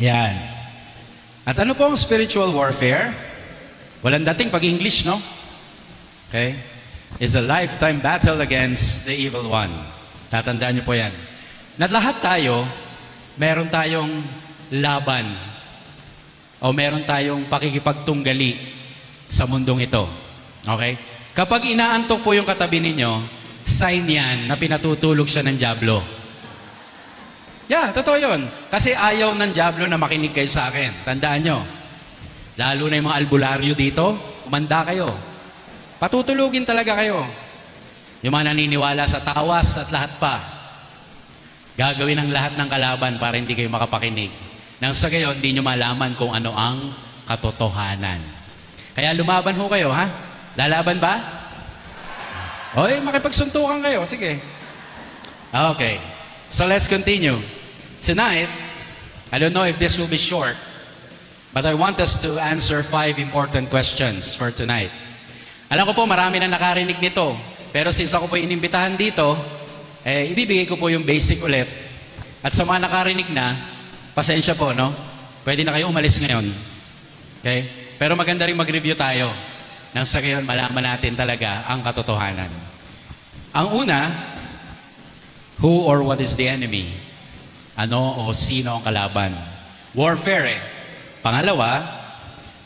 Yan. At ano po ang spiritual warfare? Walang dating pag-English, no? Okay? It's a lifetime battle against the evil one. Tatandaan niyo po yan. Na lahat tayo, meron tayong laban o meron tayong pakikipagtunggali sa mundong ito. Okay? Kapag inaantok po yung katabi ninyo, sign yan na pinatutulog siya ng dyablo. Yeah, totoo yun. Kasi ayaw ng dyablo na makinig kayo sa akin. Tandaan nyo. Lalo na yung mga albularyo dito, umanda kayo. Patutulugin talaga kayo. Yung mga naniniwala sa tawas at lahat pa. Gagawin ang lahat ng kalaban para hindi kayo makapakinig. Nang sa gayon, hindi nyo malaman kung ano ang katotohanan. Kaya lumaban ho kayo, ha? Lalaban ba? Oy, makipagsuntukan kayo. Sige. Okay. So let's continue. Tonight, I don't know if this will be short, but I want us to answer 5 important questions for tonight. Alam ko po, marami na nakarinig nito. Pero since ako po inimbitahan dito, ibibigay ko po yung basic ulit. At sa mga nakarinig na, pasensya po, no? Pwede na kayo umalis ngayon. Okay? Pero maganda rin mag-review tayo. Nang sa ngayon, malaman natin talaga ang katotohanan. Ang una, who or what is the enemy? Ano o sino ang kalaban? Warfare. Pangalawa,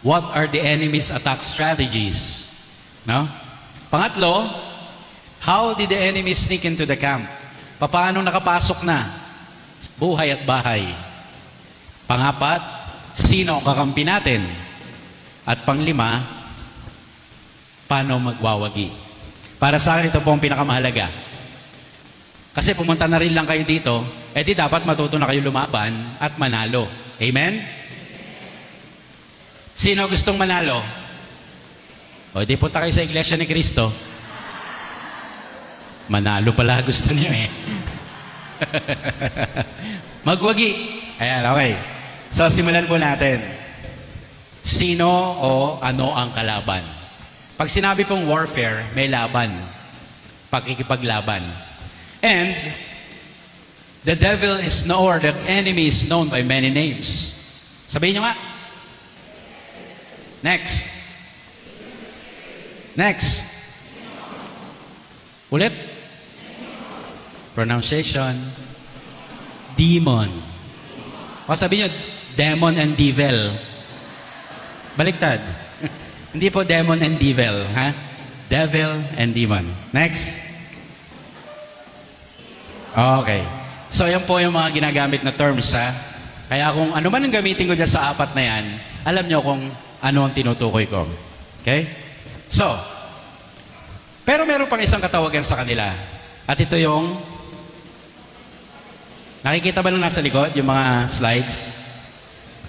what are the enemy's attack strategies? No? Pangatlo, how did the enemy sneak into the camp? Paano nakapasok na sa buhay at bahay? Pangapat, sino ang kakampi natin? At panglima, paano magwawagi? Para sa akin, ito po ang pinakamahalaga. Kasi pumunta na rin lang kayo dito, di dapat matuto na kayo lumaban at manalo. Amen? Sino gustong manalo? O di punta kayo sa Iglesia ni Cristo. Manalo pala gusto niyo eh. Magwagi. Ayan, okay. So simulan po natin. Sino o ano ang kalaban? Pag sinabi pong warfare, may laban. Pakikipaglaban. And the devil is known, or the enemy is known by many names. Sabihin nyo nga. Next. Next. Ulit. Pronunciation. Demon. O sabihin nyo, demon and devil. Baliktad. Hindi po demon and devil, ha? Devil and demon. Next. Okay. So, yan po yung mga ginagamit na terms, ha? Kaya kung ano man ang gamitin ko dyan sa 4 na yan, alam nyo kung ano ang tinutukoy ko. Okay? So, pero meron pang isang katawagan sa kanila. At ito yung, nakikita ba nung nasa likod, yung mga slides?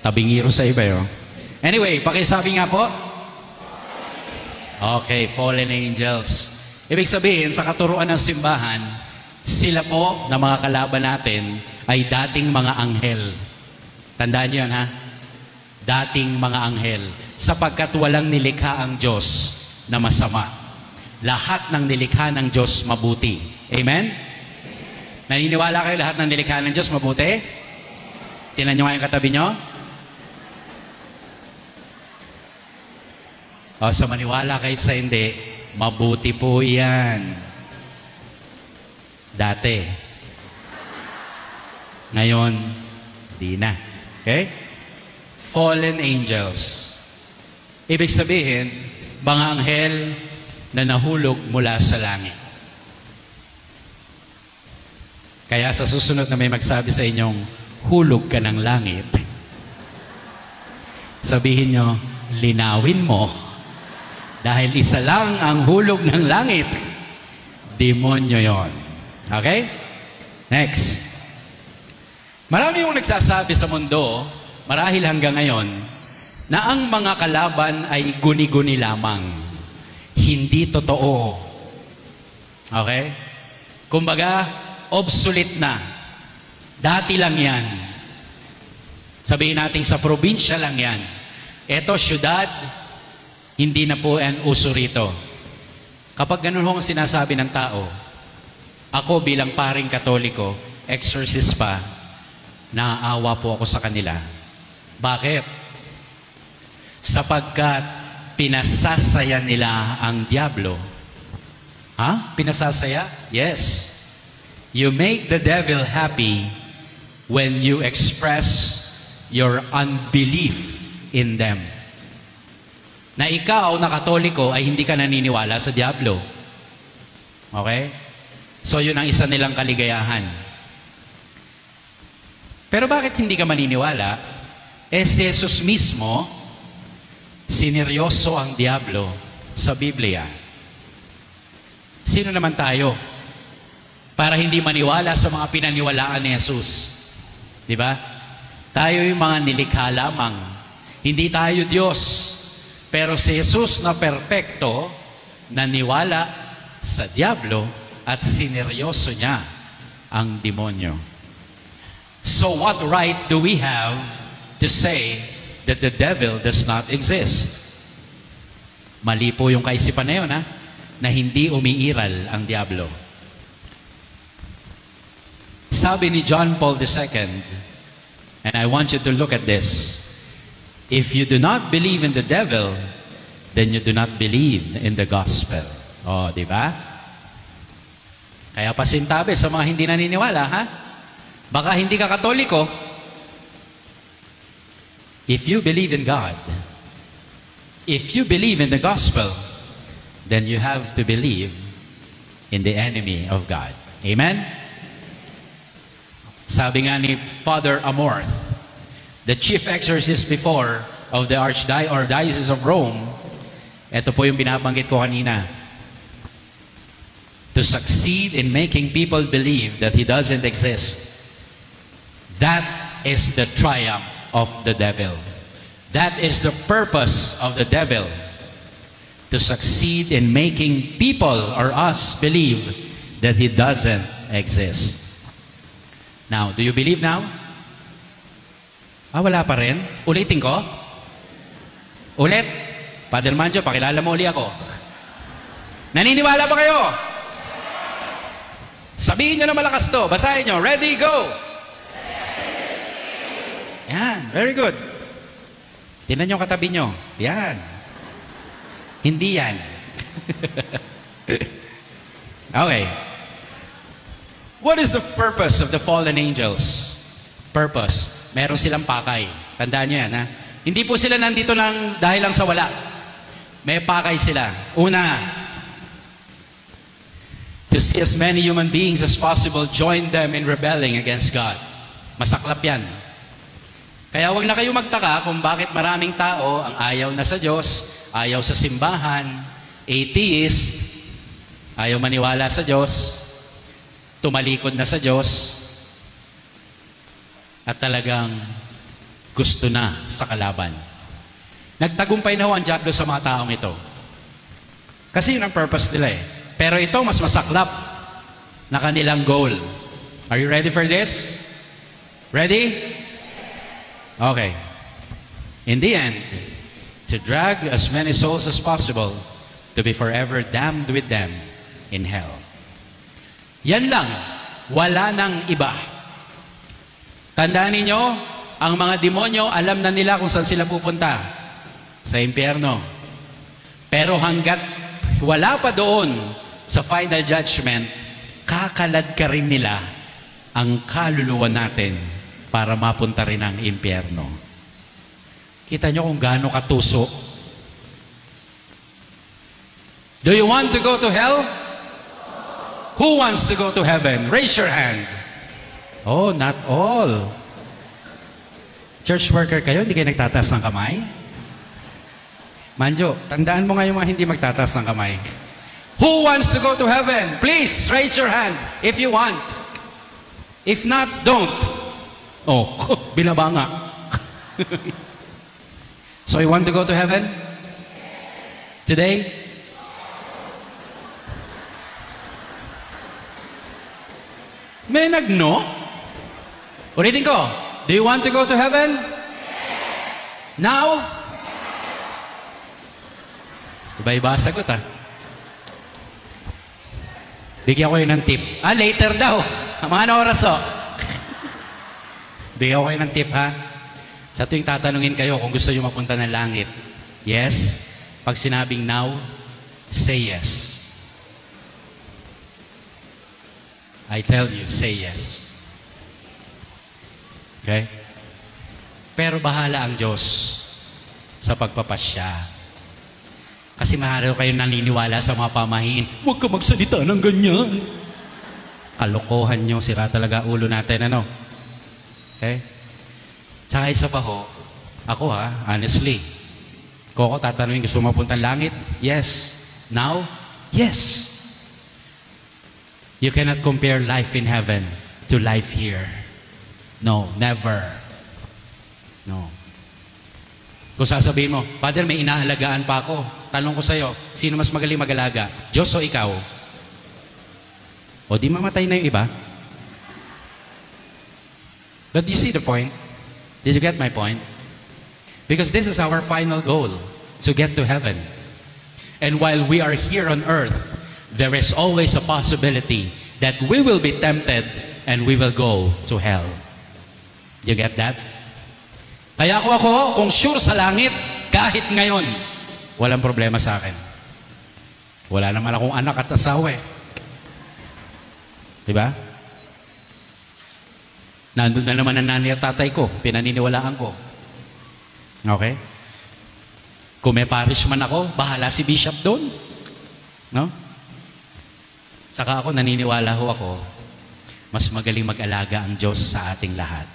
Tabingiro sa iba yun. Anyway, pakisabi nga po. Okay, fallen angels. Ibig sabihin, sa katuruan ng simbahan, sila po na mga kalaban natin ay dating mga anghel. Tandaan niyo yan, ha? Dating mga anghel. Sapagkat walang nilikha ang Diyos na masama. Lahat ng nilikha ng Diyos mabuti. Amen? Naniniwala kayo lahat ng nilikha ng Diyos mabuti? Tingnan niyo nga yung katabi niyo. O, sa maniwala kayo sa hindi, mabuti po yan. Dati. Ngayon, di na. Okay? Fallen angels. Ibig sabihin, mga anghel na nahulog mula sa langit. Kaya sa susunod na may magsabi sa inyong, hulog ka ng langit, sabihin nyo, linawin mo, dahil isa lang ang hulog ng langit, demonyo yon. Okay? Next. Marami yung nagsasabi sa mundo, marahil hanggang ngayon, na ang mga kalaban ay guni-guni lamang. Hindi totoo. Okay? Kumbaga, obsolete na. Dati lang yan. Sabihin natin sa probinsya lang yan. Eto, syudad, hindi na po yan uso rito. Kapag ganun hong sinasabi ng tao, ako bilang paring Katoliko, exorcist pa, naaawa po ako sa kanila. Bakit? Sapagkat pinasasaya nila ang diablo. Ha? Pinasasaya? Yes. You make the devil happy when you express your unbelief in them. Na ikaw na Katoliko ay hindi ka naniniwala sa diablo. Okay? So yun ang isa nilang kaligayahan. Pero bakit hindi ka maniniwala? Si Jesus mismo, sineryoso ang diablo sa Biblia. Sino naman tayo para hindi maniwala sa mga pinaniwalaan ni Jesus? Di ba? Tayo yung mga nilikha lamang. Hindi tayo Diyos. Pero si Jesus na perpekto, naniwala sa diablo at sineryoso niya ang demonyo. So what right do we have to say that the devil does not exist? Mali po yung kaisipan na yun, ha? Na hindi umiiral ang diablo. Sabi ni John Paul II, and I want you to look at this. If you do not believe in the devil, then you do not believe in the gospel. Oh, di ba? Kaya pasintabi sa mga hindi naniniwala, ha? Baka hindi ka Katoliko. If you believe in God, if you believe in the gospel, then you have to believe in the enemy of God. Amen? Sabi nga ni Father Amorth, the chief exorcist before of the Archdiocese of Rome, ito po yung binabanggit ko kanina. To succeed in making people believe that He doesn't exist, that is the triumph of the devil. That is the purpose of the devil. To succeed in making people or us believe that He doesn't exist. Now, do you believe now? Wala pa rin? Ulitin ko? Ulit? Father Manjo, pakilala mo uli ako. Naniniwala ba kayo? Sabihin nyo na malakas to. Basahin nyo. Ready, go! Yan. Very good. Tingnan nyo katabi nyo. Yan. Hindi yan. Okay. What is the purpose of the fallen angels? Purpose. Meron silang pakay. Tandaan nyo yan, ha? Hindi po sila nandito lang dahil lang sa wala. May pakay sila. Una, to see as many human beings as possible join them in rebelling against God. Masaklap yan. Kaya wag na kayo magtaka kung bakit maraming tao ang ayaw na sa Diyos, ayaw sa simbahan, atheist, ayaw maniwala sa Diyos, tumalikod na sa Diyos, at talagang gusto na sa kalaban. Nagtagumpay na ho ang diablo sa mga taong ito. Kasi yun ang purpose nila eh. Pero ito mas masaklap na kanilang goal. Are you ready for this? Ready? Okay. In the end, to drag as many souls as possible to be forever damned with them in hell. Yan lang. Wala nang iba. Tandaan ninyo, ang mga demonyo, alam na nila kung saan sila pupunta. Sa impyerno. Pero hanggat wala pa doon sa final judgment, kakalad ka rin nila ang kaluluwa natin para mapunta rin ang impyerno. Kita nyo kung gaano katuso. Do you want to go to hell? Who wants to go to heaven? Raise your hand. Oh, not all. Church worker kayo, hindi kayo nagtataas ng kamay? Manjo, tandaan mo nga yung mga hindi magtataas ng kamay. Who wants to go to heaven? Please, raise your hand if you want. If not, don't. Oh, binaba nga. So you want to go to heaven? Today? May nagno? Ulitin ko. Do you want to go to heaven? Now? Iba-iba sagot ha. Bigyan ko yun ng tip. Later daw. Mga oras o. Bigyan ko kayo ng tip ha. Sa tuwing tatanungin kayo kung gusto nyo mapunta ng langit, yes. Pag sinabing now, say yes. I tell you, say yes. Okay? Pero bahala ang Diyos sa pagpapasya. Kasi mahalo kayo naniniwala sa mga pamahiin. Huwag ka magsalita ng ganyan. Kalokohan nyo, sira talaga ulo natin, ano? Okay? Tsaka isa pa ho, ako honestly, kung ako tatanungin, gusto mo mapuntang langit? Yes. Now? Yes. You cannot compare life in heaven to life here. No, never. No. Kung sasabihin mo, Father, may inaalagaan pa ako. Tanong ko sa'yo, sino mas magaling mag-alaga? Diyos o ikaw? O di mamatay na yung iba? But you see the point? Did you get my point? Because this is our final goal, to get to heaven. And while we are here on earth, there is always a possibility that we will be tempted and we will go to hell. You get that? Kaya ako, kung sure sa langit, kahit ngayon, walang problema sa akin. Wala naman akong anak at asawa eh. Diba? Nandun na naman ang nanay at tatay ko, pinaniniwalaan ko. Okay? Kung may parish man ako, bahala si Bishop doon. No? Saka ako, naniniwala ho ako, mas magaling mag-alaga ang Diyos sa ating lahat.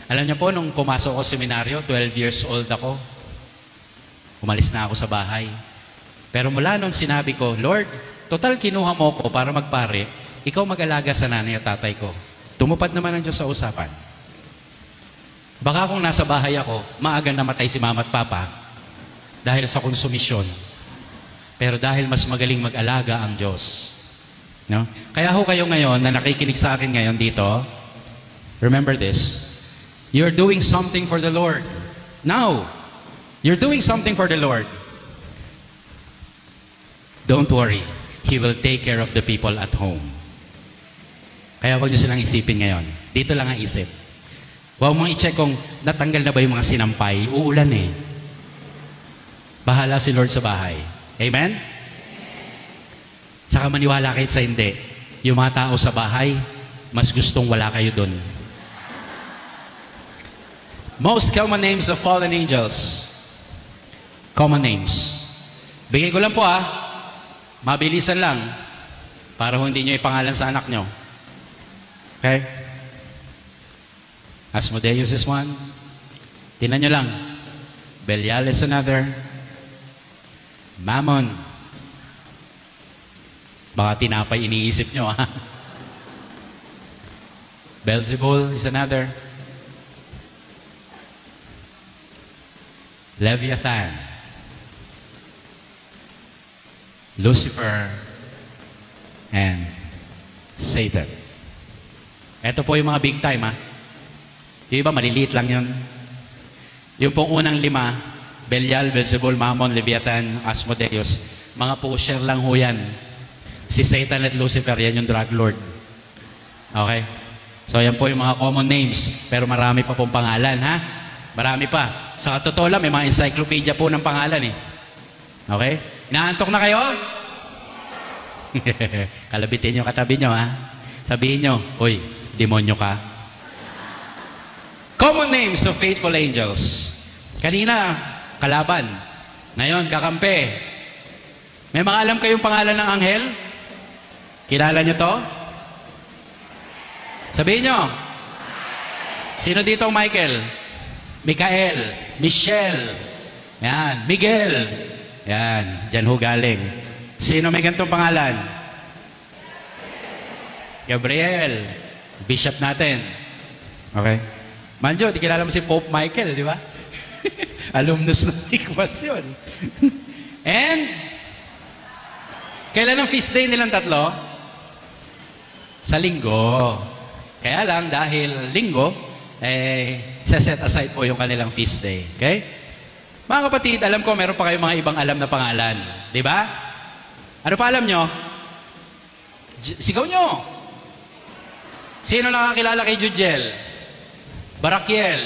Alam niyo po, nung pumasok ako sa seminaryo, 12 years old ako, umalis na ako sa bahay. Pero mula nung sinabi ko, Lord, total kinuha mo ko para magpare, ikaw mag-alaga sa nanay at tatay ko. Tumupad naman ang Diyos sa usapan. Baka kung nasa bahay ako, maaga namatay si mama at papa dahil sa konsumisyon. Pero dahil mas magaling mag-alaga ang Diyos. No? Kaya ho kayo ngayon na nakikinig sa akin ngayon dito, remember this, you're doing something for the Lord. Now, you're doing something for the Lord. Don't worry. He will take care of the people at home. Kaya huwag nyo silang isipin ngayon. Dito lang ang isip. Huwag mong i-check kung natanggal na ba yung mga sinampay. Uulan eh. Bahala si Lord sa bahay. Amen? Tsaka maniwala kayo sa hindi. Yung mga tao sa bahay, mas gustong wala kayo dun. Most common names of fallen angels. Common names. Bigay ko lang po mabilisan lang. Para hindi nyo ipangalan sa anak nyo. Okay? Asmodeus is one. Tingnan nyo lang. Belial is another. Mammon. Baka tinapay iniisip nyo, Beelzebul is another. Leviathan. Lucifer. And Satan. Ito po yung mga big time, Yung iba, maliliit lang yun. Yung pong unang 5, Belial, Beelzebul, Mammon, Leviathan, Asmodeus, mga pusher lang ho yan. Si Satan at Lucifer, yan yung drug lord. Okay? So, yan po yung mga common names. Pero marami pa pong pangalan, Marami pa. Sa totoo lang, may mga encyclopedia po ng pangalan, Okay? Inaantok na kayo? Kalabitin nyo katabi nyo, Sabihin nyo, uy, demonyo ka. Common names of faithful angels. Kanina, kalaban. Ngayon, kakampi. May mga alam kayong pangalan ng anghel? Kilala nyo to? Sabihin nyo. Sino dito ang Michael? Mikael. Michelle. Yan. Miguel. Yan. Diyan ho galing. Sino may ganitong pangalan? Gabriel. Bishop natin. Okay? Manjo, di kilala mo si Pope Michael, di ba? Alumnus ng Ikwas yun. And, kailan ang feast day nilang tatlo? Sa linggo. Kaya lang, dahil linggo, set aside po yung kanilang feast day. Okay? Mga kapatid, alam ko, meron pa kayong mga ibang alam na pangalan. Di ba? Ano pa alam nyo? Sigaw nyo! Sino nakakilala kay Jujel? Barakiel,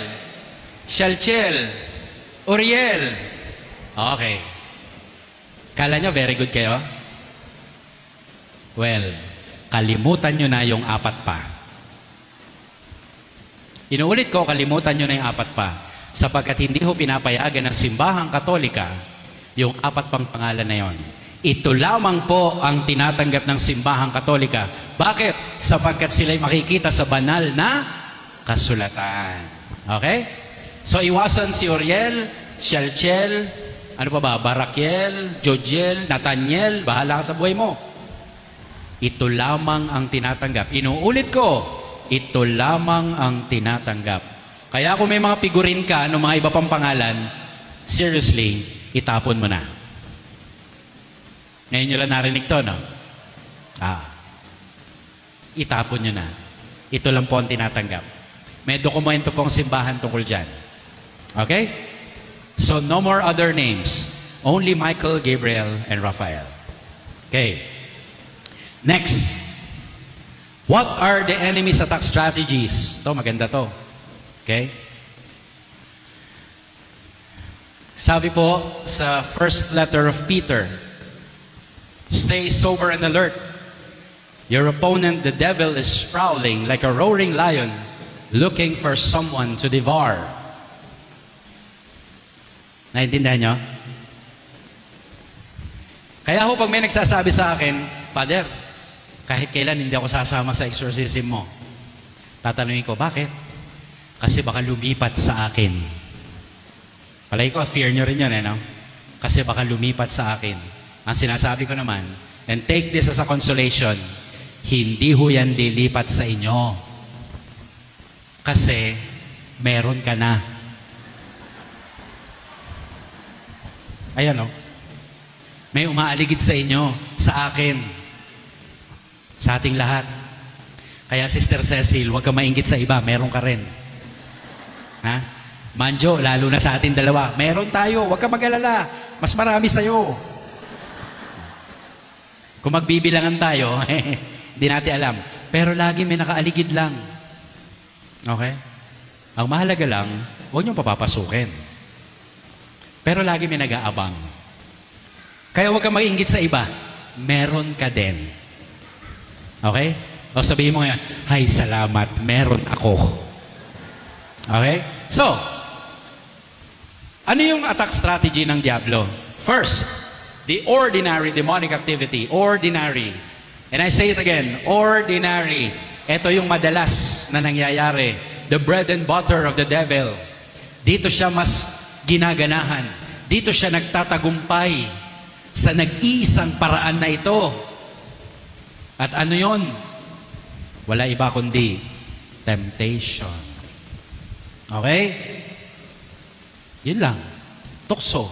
Shalchel, Uriel. Okay. Kala nyo very good kayo? Well, kalimutan nyo na yung apat pa. Inuulit ko, kalimutan nyo na yung apat pa. Sapagkat hindi ho pinapayagan ng simbahang Katolika yung apat pang pangalan na yon. Ito lamang po ang tinatanggap ng simbahang Katolika. Bakit? Sapagkat sila'y makikita sa banal na kasulatan. Okay? So, iwasan si Uriel, Shalchel, ano pa ba? Barakiel, Jodiel, Nathaniel, bahala ka sa buhay mo. Ito lamang ang tinatanggap. Inuulit ko, ito lamang ang tinatanggap. Kaya kung may mga figurin ka ng mga iba pang pangalan, seriously, itapon mo na. Ngayon nyo lang narinig to, no? Itapon nyo na. Ito lang po ang tinatanggap. May dokumento pong simbahan tungkol dyan. Okay? So, no more other names. Only Michael, Gabriel, and Raphael. Okay. Next. What are the enemy's attack strategies? Ito, maganda to. Okay? Sabi po sa first letter of Peter, stay sober and alert. Your opponent, the devil, is prowling like a roaring lion, looking for someone to devour. Naintindihan nyo? Kaya ho, pag may nagsasabi sa akin, Father, kahit kailan hindi ako sasama sa exorcism mo. Tatanungin ko, bakit? Kasi baka lumipat sa akin. Palagi ko, fear nyo rin yun, no? Kasi baka lumipat sa akin. Ang sinasabi ko naman, and take this as a consolation, hindi ho yan lilipat sa inyo. Kasi, meron ka na. Ayan, no? May umaaligid sa inyo, sa akin, sa ating lahat. Kaya, Sister Cecil, huwag ka mainggit sa iba, meron ka rin. Ha? Manjo, lalo na sa ating dalawa, meron tayo, huwag ka mag-alala, mas marami sa'yo. Kung magbibilangan tayo, hindi natin alam. Pero lagi may nakaaligid lang. Okay? Ang mahalaga lang, huwag niyong papapasukin. Pero lagi may nag-aabang. Kaya huwag kang mag-inggit sa iba. Meron ka din. Okay? O sabihin mo ngayon, hay, salamat, meron ako. Okay? So, ano yung attack strategy ng Diablo? First, the ordinary demonic activity. Ordinary. And I say it again, ordinary. Ito yung madalas na nangyayari. The bread and butter of the devil. Dito siya mas ginaganahan. Dito siya nagtatagumpay sa nag-iisang paraan na ito. At ano yon? Wala iba kundi temptation. Okay? Yun lang. Tukso.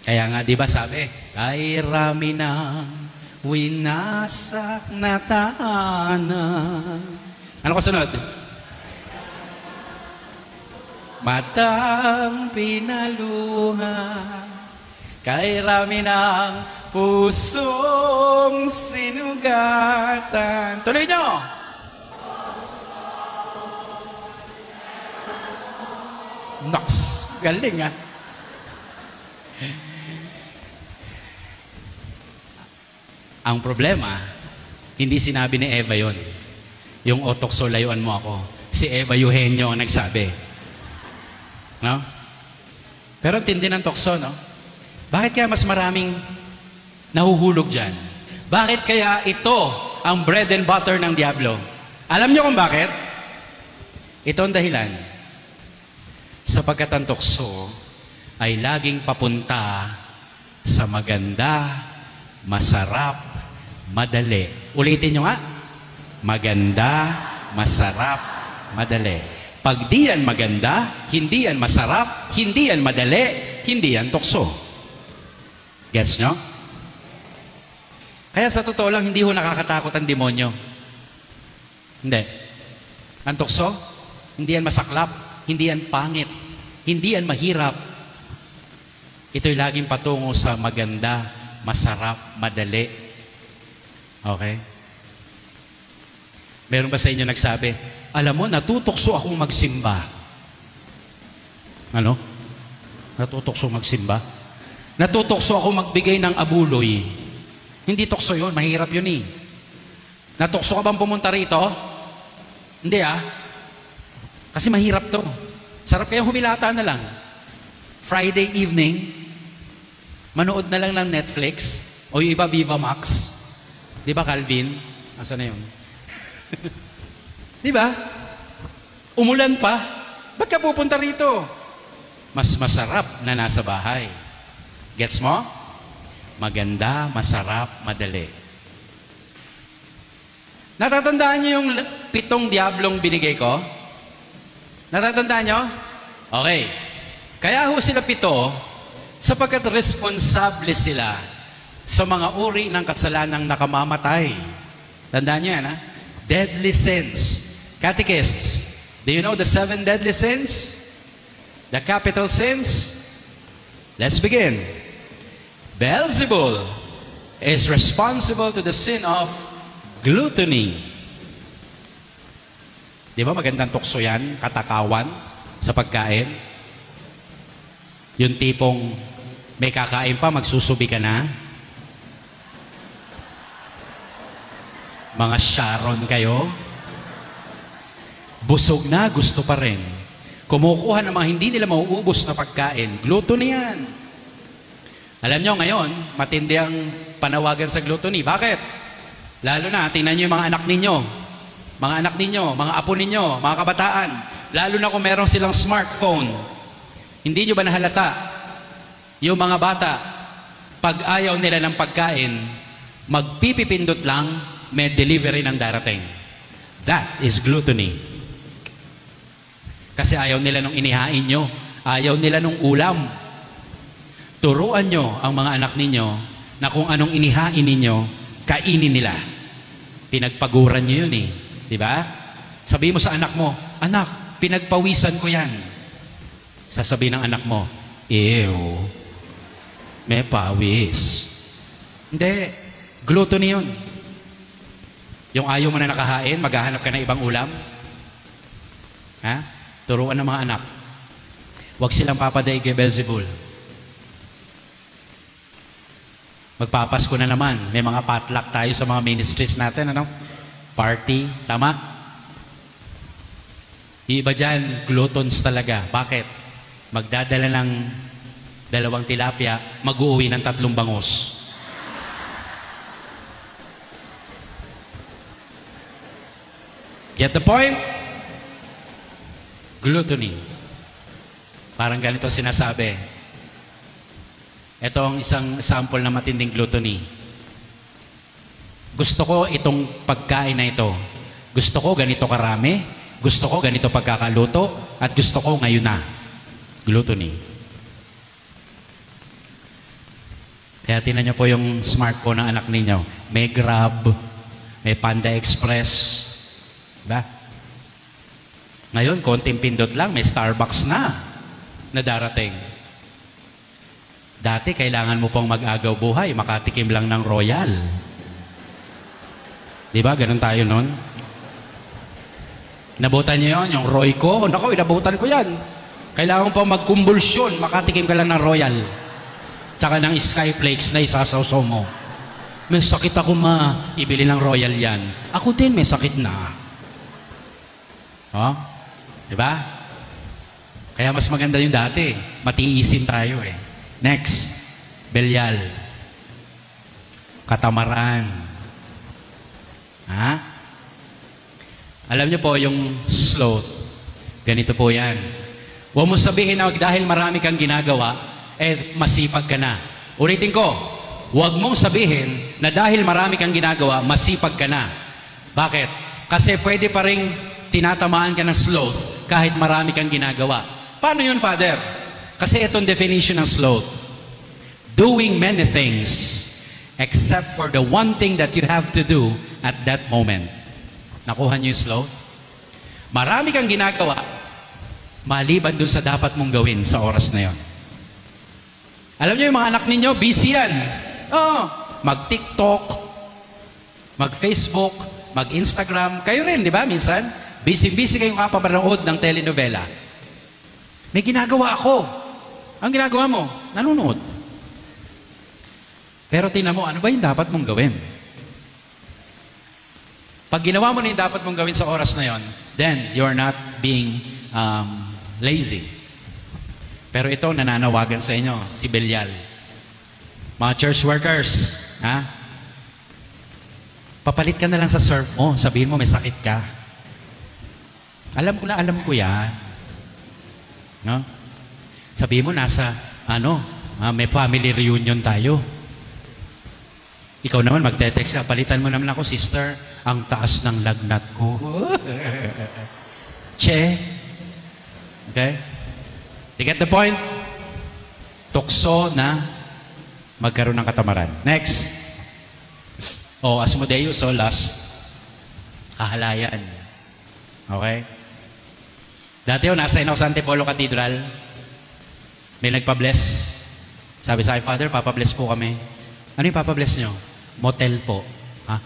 Kaya nga, di ba sabi, kay rami ng winasak na tahanan. Ano kasunod? Matang pinaluhan, kay rami ng pusong sinugatan. Tuloy nyo! Nox! Galing, ha? Ang problema, hindi sinabi ni Eva yon. Yung otokso, layuan mo ako. Si Eva Eugenio ang nagsabi. No? Pero tindi ng tukso, no? Bakit kaya mas maraming nahuhulog dyan? Bakit kaya ito ang bread and butter ng Diablo? Alam niyo kung bakit? Ito ang dahilan. Sapagkat ang tukso ay laging papunta sa maganda, masarap, madali. Ulitin nyo nga. Maganda, masarap, madali. Pag di yan maganda, hindi yan masarap, hindi yan madali, hindi yan tukso. Gets nyo? Kaya sa totoo lang, hindi ho nakakatakot ang demonyo. Hindi. Ang tukso, hindi yan masaklap, hindi yan pangit, hindi yan mahirap. Ito'y laging patungo sa maganda, masarap, madali. Okay? Meron ba sa inyo nagsabi, alam mo, natutokso akong magsimba. Ano? Natutokso magsimba? Natutokso ako magbigay ng abuloy. Hindi tukso yun, mahirap yun eh. Natukso ka bang pumunta rito? Hindi ah. Kasi mahirap to. Sarap kayong humilata na lang. Friday evening, manood na lang ng Netflix, o yung iba Viva Max. Di ba Calvin? Asa na yun? Di ba? Umulan pa. Ba't ka pupunta rito? Mas masarap na nasa bahay. Gets mo? Maganda, masarap, madali. Natatandaan niyo yung 7 diablong binigay ko? Natatandaan niyo? Okay. Kaya ho sila 7, sapagkat responsable sila sa mga uri ng kasalanang nakamamatay. Tandaan niyo yan, ha? Deadly sins. Catechist, do you know the 7 deadly sins? The capital sins? Let's begin. Beelzebul is responsible to the sin of gluttony. Di ba magandang tukso yan? Katakawan sa pagkain. Yung tipong may kakain pa, magsusubi ka na. Mga Sharon kayo. Busog na, gusto pa rin. Kumukuha ng mga hindi nila mauubos na pagkain. Gluttony yan. Alam nyo ngayon, matindi ang panawagan sa gluttony. Bakit? Lalo na, tingnan nyo yung mga anak ninyo. Mga anak ninyo, mga apo ninyo, mga kabataan. Lalo na kung meron silang smartphone. Hindi nyo ba nahalata? Yung mga bata, pag ayaw nila ng pagkain, magpipipindot lang, may delivery ng darating. That is gluttony. Kasi ayaw nila nung inihain nyo. Ayaw nila nung ulam. Turuan nyo ang mga anak ninyo na kung anong inihain ninyo, kainin nila. Pinagpaguran nyo yun eh. Diba? Sabihin mo sa anak mo, anak, pinagpawisan ko yan. Sasabihin ng anak mo, ew, may pawis. Hindi, gluttony yun. Yung ayaw mo na nakahain, maghahanap ka ng ibang ulam. Ha? Turuan ng mga anak. Huwag silang papadaig kay Beelzebul. Magpapasko na naman. May mga potluck tayo sa mga ministries natin, ano? Party, tama? Yung iba dyan, gluttons talaga. Bakit? Magdadala ng 2 tilapia, mag-uuwi ng 3 bangus. Get the point? Gluttony. Parang ganito sinasabi. Ito ang isang sample na matinding gluttony. Gusto ko itong pagkain na ito. Gusto ko ganito karami. Gusto ko ganito pagkakaluto. At gusto ko ngayon na. Gluttony. Kaya tinan niyo po yung smartphone ng anak ninyo. May Grab, may Panda Express. Diba? Ngayon, konting pindot lang, may Starbucks na darating. Dati, kailangan mo pong mag-agaw buhay, makatikim lang ng Royal. Diba? Ganun tayo nun. Nabutan niyo yun, yung Royco. Naku, inabutan ko yan. Kailangan pa magkumbulsyon, makatikim ka lang ng Royal. Tsaka ng Skyflakes na isasawsaw mo. May sakit ako ibili ng Royal yan. Ako din may sakit na. Oh? Diba? Kaya mas maganda yung dati. Matiisin tayo eh. Next. Belial. Katamaran. Ha? Alam niyo po yung sloth. Ganito po yan. Huwag mo sabihin na dahil marami kang ginagawa, masipag ka na. Ulitin ko, huwag mong sabihin na dahil marami kang ginagawa, masipag ka na. Bakit? Kasi pwede pa rin tinatamaan ka ng sloth kahit marami kang ginagawa. Paano yun, Father? Kasi itong definition ng sloth. Doing many things except for the one thing that you have to do at that moment. Nakuha niyo yung sloth? Marami kang ginagawa, maliban dun sa dapat mong gawin sa oras na yon. Alam niyo yung mga anak ninyo, busy yan. Mag-TikTok, mag-Facebook, mag-Instagram. Kayo rin, di ba? Minsan, busy-busy kayong kapapanood ng telenovela. May ginagawa ako. Ang ginagawa mo, nanonood. Pero tingnan mo, ano ba yung dapat mong gawin? Pag ginawa mo na yung dapat mong gawin sa oras na yon, then you're not being lazy. Pero ito, nananawagan sa inyo, si Belial. Mga church workers, ha? Papalit ka na lang sa serve mo, sabihin mo may sakit ka. Alam ko yan. No? Sabihin mo, may family reunion tayo. Ikaw naman, magte-text ka, palitan mo naman ako, sister, ang taas ng lagnat ko. Che. Okay? You get the point? Tukso na magkaroon ng katamaran. Next. Asmodeus, last. Kahalayaan. Okay? Dati nasa ako sa Antipolo Cathedral. May nagpa-bless. Sabi sa akin, Father, papabless po kami. Ano yung papabless nyo? Motel po. Ha?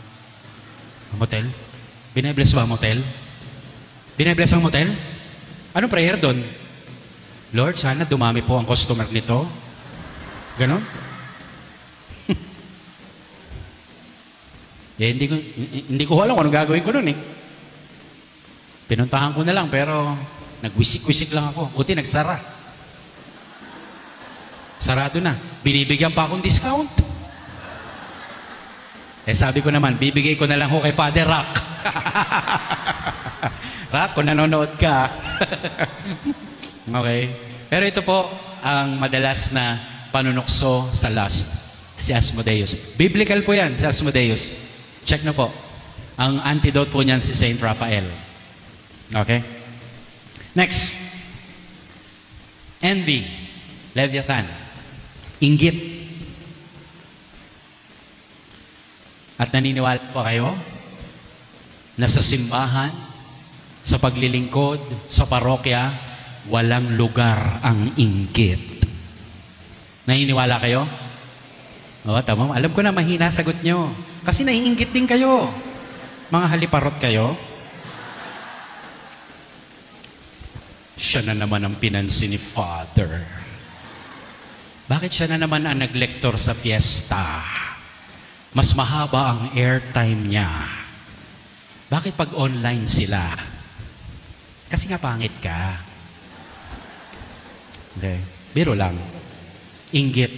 Motel? Binabless ba ang motel? Binabless ang motel? Anong prayer doon? Lord, sana dumami po ang customer nito. Ganon? Hindi ko alam kung anong gagawin ko doon eh. Pinuntahan ko na lang pero nagwisik-wisik lang ako. Buti nagsara. Sarado na. Binibigyan pa akong discount. Sabi ko naman, bibigay ko na lang ho kay Father Rock. Rock, kung nanonood ka. Okay. Pero ito po ang madalas na panunukso sa lust, si Asmodeus. Biblical po yan, si Asmodeus. Check na po. Ang antidote po niyan si Saint Raphael. Okay? Next. Envy. Leviathan. Inggit. At naniniwala po kayo na sa simbahan, sa paglilingkod, sa parokya, walang lugar ang inggit. Naniniwala kayo? Tama. Alam ko na mahina sagot nyo. Kasi naiinggit din kayo. Mga haliparot kayo. Siya na naman ang pinansin ni Father. Bakit siya na naman ang naglektor sa fiesta? Mas mahaba ang airtime niya. Bakit pag online sila? Kasi nga pangit ka. Okay. Biro lang. Inggit.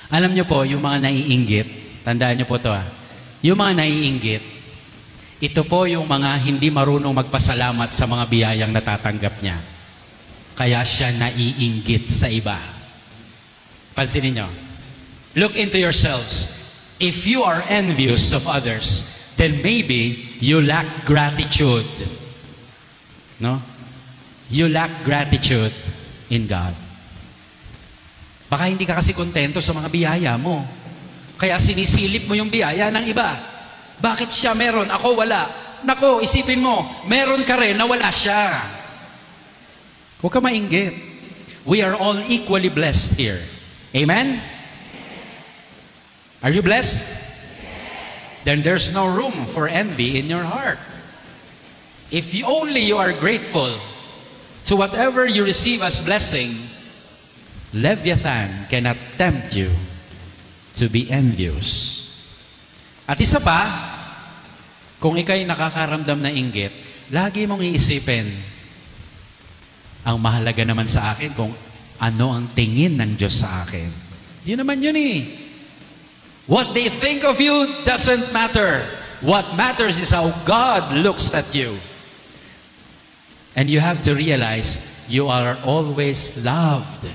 Alam niyo po, yung mga naiinggit, tandaan niyo po ito yung mga naiinggit, ito po yung mga hindi marunong magpasalamat sa mga biyayang natatanggap niya. Kaya siya naiinggit sa iba. Pansinin niyo. Look into yourselves. If you are envious of others, then maybe you lack gratitude. No? You lack gratitude in God. Baka hindi ka kasi kontento sa mga biyaya mo. Kaya sinisilip mo yung biyaya ng iba. Bakit siya meron? Ako wala. Nako, isipin mo, meron ka rin na wala siya. Huwag ka mainggit. We are all equally blessed here. Amen? Are you blessed? Then there's no room for envy in your heart. If you are grateful to whatever you receive as blessing, Leviathan cannot tempt you to be envious. At isa pa, kung ikaw'y nakakaramdam na inggit, lagi mong iisipin, ang mahalaga naman sa akin kung ano ang tingin ng Diyos sa akin. Yun naman yun eh. What they think of you doesn't matter. What matters is how God looks at you. And you have to realize you are always loved.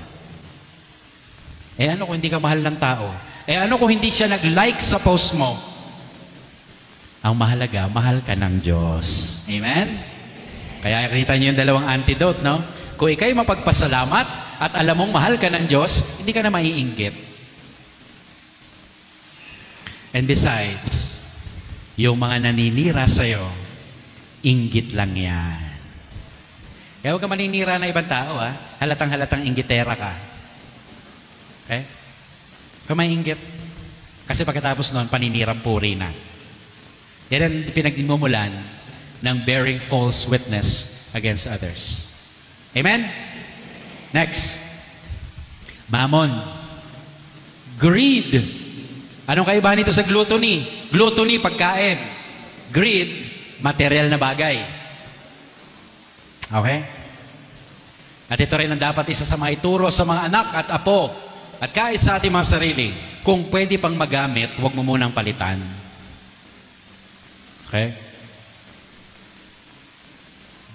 Ano kung hindi ka mahal ng tao? Ano kung hindi siya nag-like sa post mo? Ang mahalaga, mahal ka ng Diyos. Amen? Kaya kita niyo yung dalawang antidote, no? Kung ikaw'y mapagpasalamat at alam mong mahal ka ng Diyos, hindi ka na maiinggit. And besides, yung mga naninira sa'yo, inggit lang yan. Kaya huwag ka maninira na ibang tao, halatang-halatang inggitera ka. Okay? Huwag ka mainggit. Kasi pagkatapos nun, paninirang puri na. Yan ang pinagmumulan ng bearing false witness against others. Amen? Next. Mammon. Greed. Anong kaibahan nito sa gluttony? Gluttony, pagkain. Greed, material na bagay. Okay? At ito rin ang dapat isa sa mga ituro sa mga anak at apo. At kahit sa ating mga sarili, kung pwede pang magamit, huwag mo munang palitan. Okay?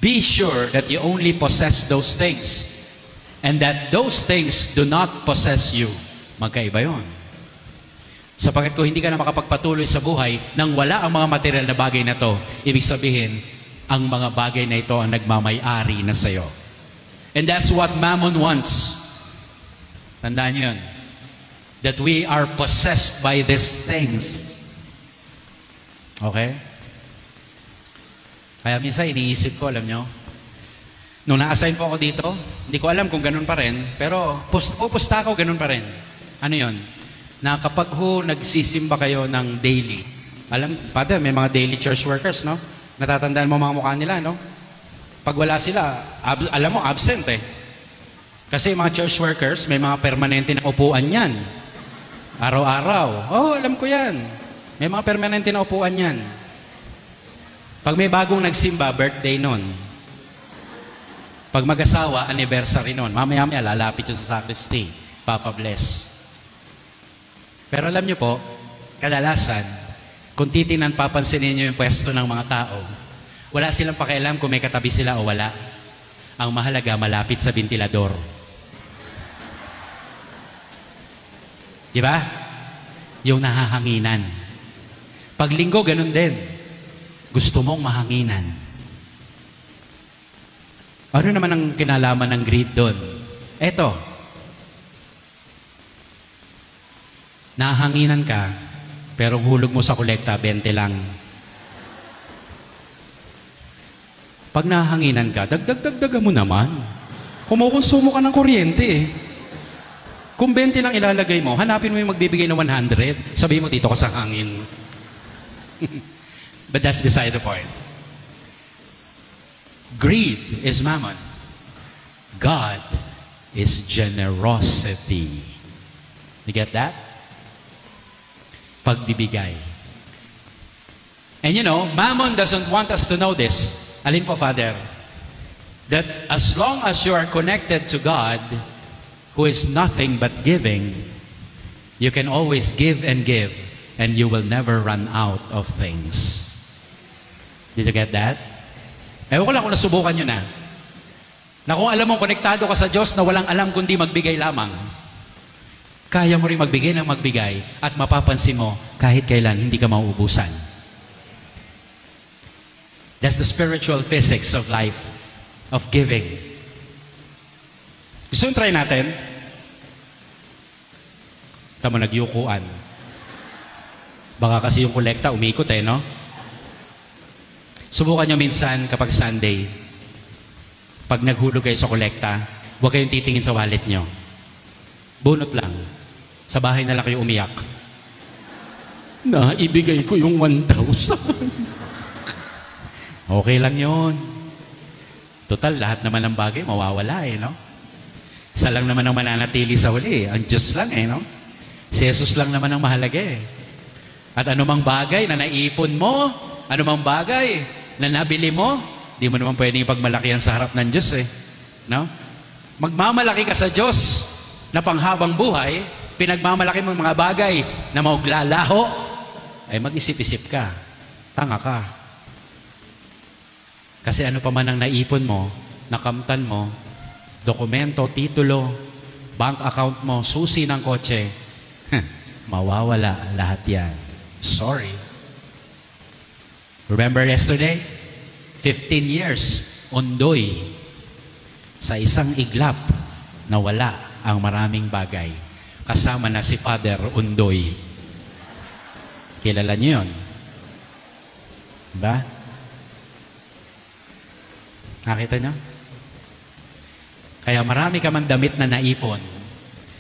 Be sure that you only possess those things and that those things do not possess you. Magkaiba yun. Sapagkat kung hindi ka na makapagpatuloy sa buhay nang wala ang mga material na bagay na to, ibig sabihin, ang mga bagay na ito ang nagmamay-ari na sa'yo. And that's what Mammon wants. Tandaan nyo yun. That we are possessed by these things. Okay? Kaya minsan iniisip ko, alam nyo, nung na-assign po ako dito, hindi ko alam kung ganun pa rin, pero pupusta ako, ganun pa rin. Ano yun? Na kapag nagsisimba kayo ng daily, alam, Father, may mga daily church workers, no? Natatandaan mo mga mukha nila, no? Pag wala sila, alam mo, absent eh. Kasi mga church workers, may mga permanente na upuan yan. Araw-araw. Oh, alam ko yan. May mga permanente na upuan yan. Pag may bagong nagsimba, birthday nun. Pag mag-asawa, anniversary nun. Mamaya-maya, lalapit yun sa sacristy. Papa bless. Pero alam nyo po, kadalasan, kung titinan, papansinin nyo yung pwesto ng mga tao, wala silang pakialam kung may katabi sila o wala. Ang mahalaga, malapit sa ventilador. Di ba? Yung nahahanginan. Pag linggo, ganun din. Gusto mong mahanginan. Ano naman ang kinalaman ng greed doon? Eto. Nahanginan ka, pero hulog mo sa kolekta, 20 lang. Pag nahanginan ka, dagdag mo naman. Kumukonsumo ka ng kuryente eh. Kung 20 lang ilalagay mo, hanapin mo yung magbibigay ng 100. Sabihin mo, dito ka sa hangin. But that's beside the point. Greed is mammon. God is generosity. You get that? Pagbibigay. And you know, mammon doesn't want us to know this. Alin po, Father? That as long as you are connected to God, who is nothing but giving, you can always give, and you will never run out of things. Did you get that? Ewan ko lang kung nasubukan nyo na. Na kung alam mo, konektado ka sa Diyos na walang alam kundi magbigay lamang, kaya mo rin magbigay ng magbigay at mapapansin mo kahit kailan hindi ka mauubusan. That's the spiritual physics of life, of giving. Gusto yung try natin? Tama, nagyukuan. Baka kasi yung kolekta umikot eh, no? Subukan nyo minsan kapag Sunday, pag naghulog kayo sa kolekta, huwag kayong titingin sa wallet nyo. Bunot lang. Sa bahay na lang kayo umiyak. Naibigay ko yung 1,000. Okay lang yun. Total, lahat naman ng bagay mawawala eh, no? Isa lang naman ang mananatili sa huli. Ang Diyos lang eh, no? Si Jesus lang naman ang mahalaga eh. At anumang bagay na naipon mo, anumang bagay na nabili mo, di mo naman pwedeng ipagmalakihan sa harap ng Diyos eh. No? Magmamalaki ka sa Diyos na panghabang buhay, pinagmamalaki mo mga bagay na mauglalaho, ay mag-isip-isip ka. Tanga ka. Kasi ano pa man ang naipon mo, nakamtan mo, dokumento, titulo, bank account mo, susi ng kotse, mawawala lahat yan. Sorry. Remember yesterday? 15 years, undoy, sa isang iglap na wala ang maraming bagay. Kasama na si Father Undoy. Kilala niyo yun? Diba? Nakita niyo? Kaya marami ka man damit na naipon,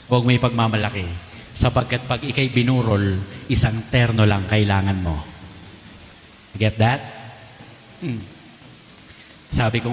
huwag mo ipagmamalaki. Sapagkat pag ikay binurol, isang terno lang kailangan mo. Get that? Sabi ko